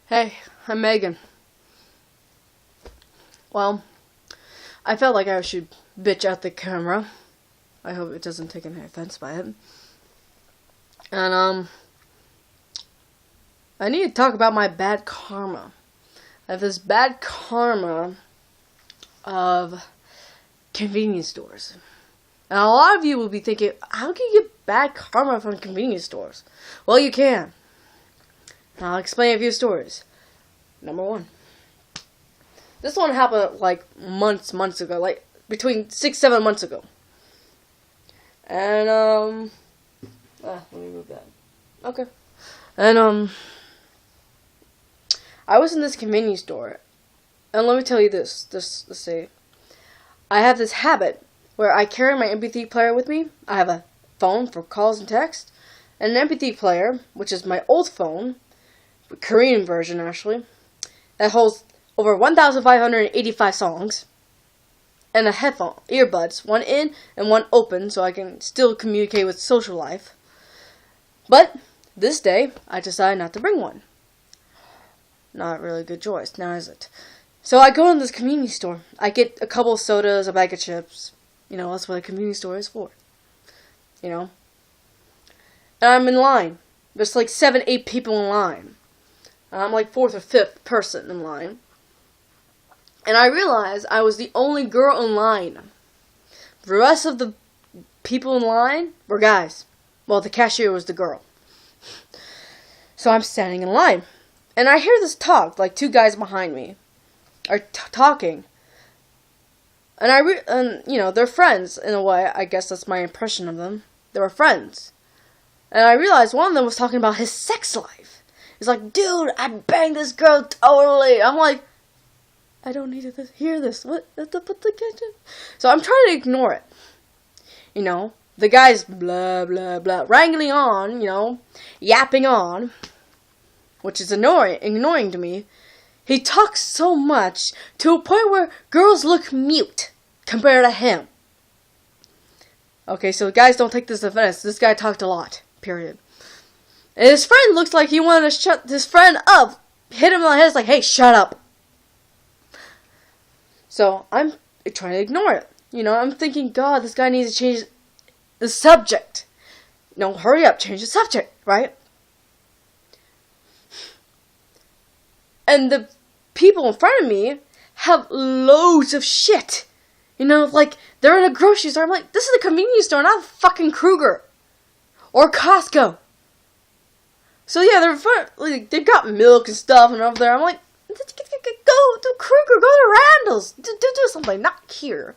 Hey, I'm Megan. Well, I felt like I should bitch out the camera. I hope it doesn't take any offense by it. And, I need to talk about my bad karma. I have this bad karma of convenience stores. And a lot of you will be thinking, how can you get bad karma from convenience stores? Well, you can. And I'll explain a few stories. Number one. This one happened like months ago, like between 6-7 months ago. And let me move that. Okay. And I was in this convenience store, and let me tell you this. Let's say, I have this habit where I carry my MP3 player with me. I have a phone for calls and text, and an MP3 player, which is my old phone, the Korean version actually, that holds over 1,585 songs, and a headphone, earbuds, one in and one open, so I can still communicate with social life. But this day, I decided not to bring one. Not really a good choice, now is it? So I go in this convenience store. I get a couple of sodas, a bag of chips. You know, that's what a convenience store is for. You know? And I'm in line. There's like 7-8 people in line. And I'm like 4th or 5th person in line. And I realized I was the only girl in line. The rest of the people in line were guys. Well, the cashier was the girl. So I'm standing in line. And I hear this talk, like 2 guys behind me are talking. And you know, they're friends in a way. I guess that's my impression of them. They were friends. And I realized one of them was talking about his sex life. He's like, dude, I banged this girl totally. I'm like, I don't need to hear this. What the kitchen? So I'm trying to ignore it. You know, the guy's blah, blah, blah, wrangling on, you know, yapping on, which is annoying to me. He talks so much to a point where girls look mute compared to him. Okay, so guys, don't take this offense. This guy talked a lot, period. And his friend looks like he wanted to shut his friend up. Hit him on the head, like, hey, shut up. So I'm trying to ignore it. You know, I'm thinking, God, this guy needs to change the subject. No, hurry up, change the subject, right? And the people in front of me have loads of shit. You know, like, they're in a grocery store. I'm like, this is a convenience store, not a fucking Kruger. Or Costco. So yeah, they've got milk and stuff and over there. I'm like, go to Kruger, go to Randall's. Do something, not here.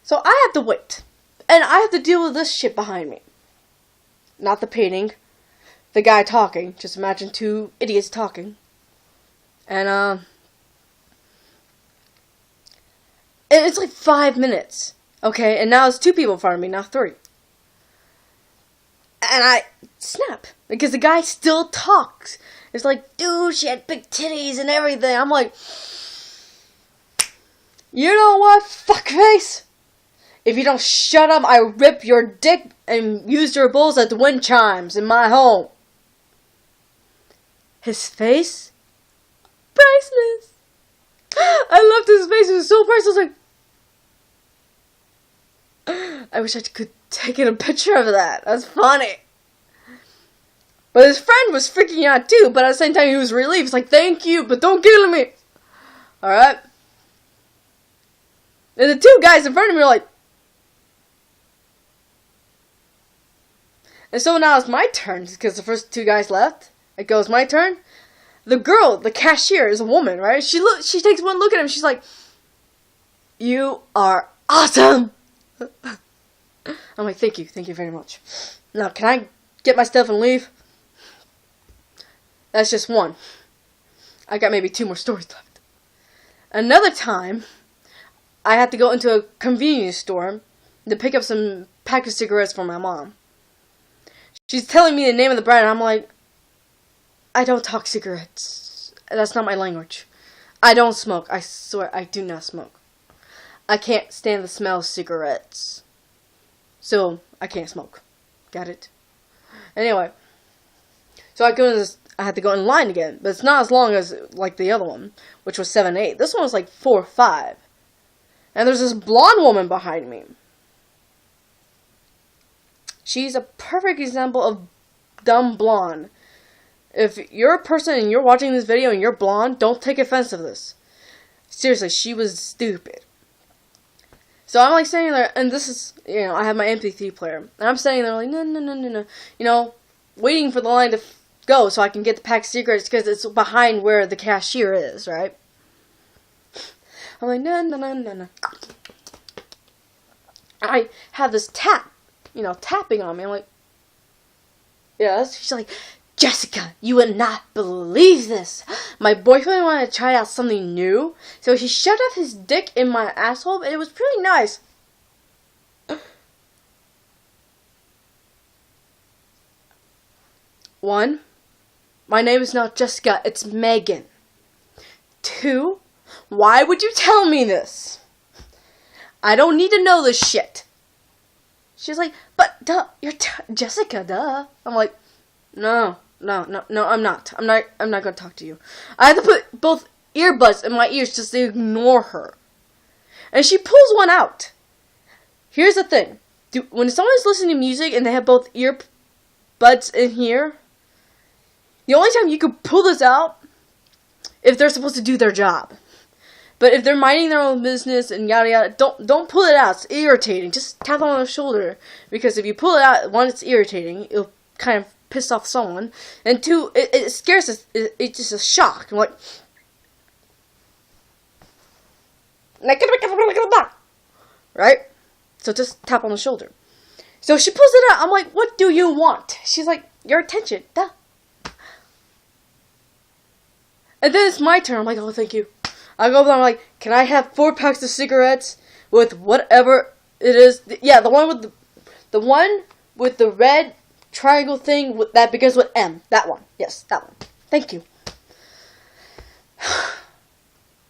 So I have to wait. And I have to deal with this shit behind me. Not the painting. The guy talking. Just imagine 2 idiots talking. And it's like 5 minutes. Okay, and now it's 2 people in front of me, not 3. And I snap. Because the guy still talks. It's like, dude, she had big titties and everything. I'm like, you know what, fuckface? If you don't shut up, I rip your dick and use your balls as wind chimes in my home. His face? Priceless. I loved his face. It was so priceless. Like, I wish I could take a picture of that. That's funny. But his friend was freaking out too, but at the same time he was relieved. He's like, thank you, but don't kill me. Alright? And the 2 guys in front of me are like... And so now it's my turn, because the first 2 guys left. It goes my turn. The girl, the cashier, is a woman, right? She takes one look at him, she's like, you are awesome! I'm like, thank you very much. Now, can I get my stuff and leave? That's just one. I got maybe 2 more stories left. Another time, I had to go into a convenience store to pick up some pack of cigarettes for my mom. She's telling me the name of the brand, and I'm like, I don't talk cigarettes. That's not my language. I don't smoke. I swear, I do not smoke. I can't stand the smell of cigarettes. So, I can't smoke. Got it? Anyway. So I go to this, I had to go in line again. But it's not as long as like the other one, which was 7-8. This one was like 4-5. And there's this blonde woman behind me. She's a perfect example of dumb blonde. If you're a person and you're watching this video and you're blonde, don't take offense to this. Seriously, she was stupid. So I'm like standing there, and this is, I have my MP3 player. And I'm standing there like, no. Waiting for the line to go so I can get the pack of cigarettes because it's behind where the cashier is, right? I'm like, no. I have this tapping on me. I'm like, yes. She's like, Jessica, you would not believe this. My boyfriend wanted to try out something new, so he shoved up his dick in my asshole, and it was pretty nice. One, my name is not Jessica, it's Megan. Two, why would you tell me this? I don't need to know this shit. She's like, but duh, you're Jessica, duh. I'm like, no, I'm not. I'm not going to talk to you. I had to put both earbuds in my ears just to ignore her. And she pulls one out. Here's the thing. When someone's listening to music and they have both earbuds in here, the only time you could pull this out if they're supposed to do their job. But if they're minding their own business and yada yada, don't pull it out. It's irritating. Just tap on the shoulder. Because if you pull it out, one, it's irritating. It'll kind of piss off someone. And two, it scares us. It's just a shock. I'm like, right? So just tap on the shoulder. So she pulls it out. I'm like, what do you want? She's like, your attention. Duh. And then it's my turn. I'm like, oh, thank you. I go over there, I'm like, can I have 4 packs of cigarettes with whatever it is? Yeah, the one with the red triangle thing that begins with M. That one. Yes, that one. Thank you.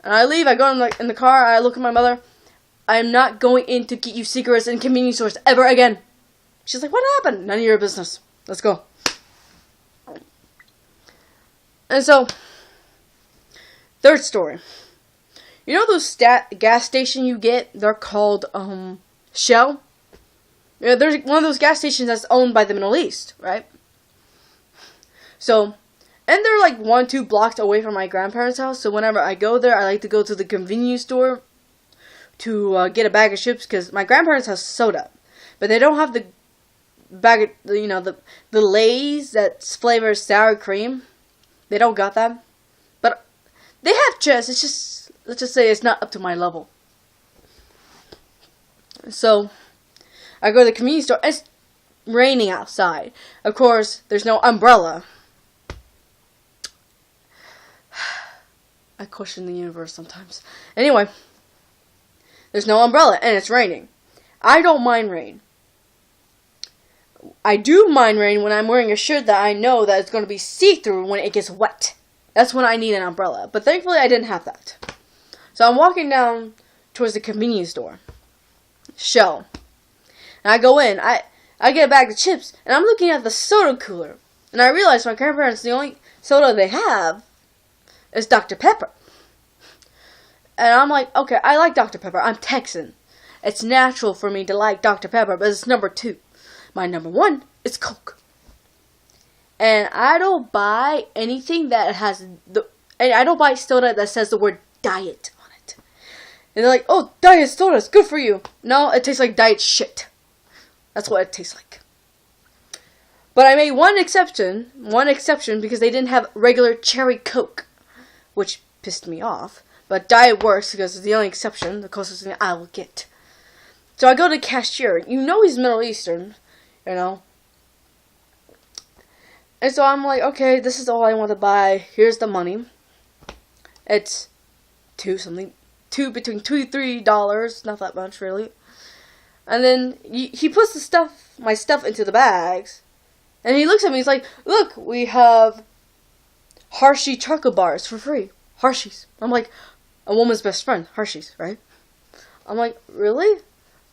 And I leave. I go in the car. I look at my mother. I am not going in to get you cigarettes in convenience stores ever again. She's like, what happened? None of your business. Let's go. And so, third story. You know those gas station you get? They're called Shell. Yeah, there's one of those gas stations that's owned by the Middle East, right? So, and they're like 1-2 blocks away from my grandparents' house. So whenever I go there, I like to go to the convenience store to get a bag of chips because my grandparents have soda, but they don't have the bag of, the Lay's that's flavored sour cream. They don't got that, but they have chips. It's just, let's just say it's not up to my level. So, I go to the convenience store. It's raining outside. Of course, there's no umbrella. I question the universe sometimes. Anyway, there's no umbrella and it's raining. I don't mind rain. I do mind rain when I'm wearing a shirt that I know that it's going to be see-through when it gets wet. That's when I need an umbrella. But thankfully, I didn't have that. So I'm walking down towards the convenience store. Shell. And I go in. I get a bag of chips. And I'm looking at the soda cooler. And I realize my grandparents, the only soda they have is Dr. Pepper. And I'm like, okay, I like Dr. Pepper. I'm Texan. It's natural for me to like Dr. Pepper, but it's number 2. My number 1 is Coke. And I don't buy anything that has and I don't buy soda that says the word diet on it. And they're like, oh, diet soda is good for you. No, it tastes like diet shit. That's what it tastes like. But I made one exception because they didn't have regular cherry Coke, which pissed me off. But diet works because it's the only exception, the closest thing I will get. So I go to the cashier. You know he's Middle Eastern, And so I'm like, okay, this is all I want to buy. Here's the money. It's between $2 and $3, not that much really. And then he puts my stuff into the bags, and he looks at me. He's like, "Look, we have Hershey chocolate bars for free. Hershey's." I'm like, a woman's best friend, Hershey's, right? I'm like, really?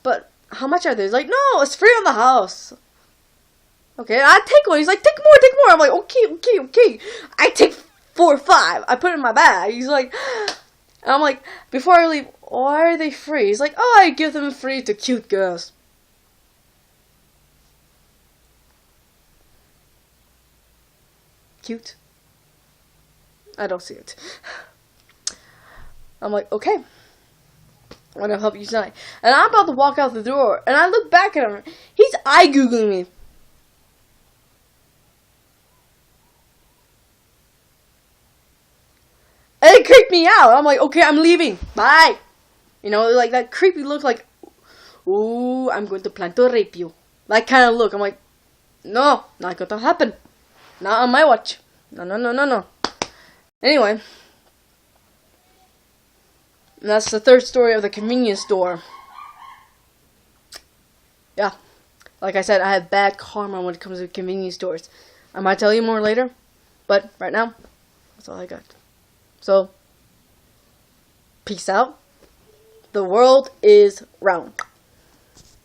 But how much are they? He's like, no, it's free on the house. Okay, I take one. He's like, take more. I'm like, okay. I take 4 or 5. I put it in my bag. He's like, and I'm like, before I leave, why are they free? He's like, oh, I give them free to cute girls. Cute? I don't see it. I'm like, okay. I'm gonna help you tonight. And I'm about to walk out the door, and I look back at him. He's eye-googling me. And it creeped me out. I'm like, okay, I'm leaving. Bye. You know, like that creepy look, like, ooh, I'm going to plan to rape you. That kind of look. I'm like, no, not going to happen. Not on my watch. No. Anyway. And that's the third story of the convenience store. Yeah. Like I said, I have bad karma when it comes to convenience stores. I might tell you more later. But right now, that's all I got. So, peace out. The world is round.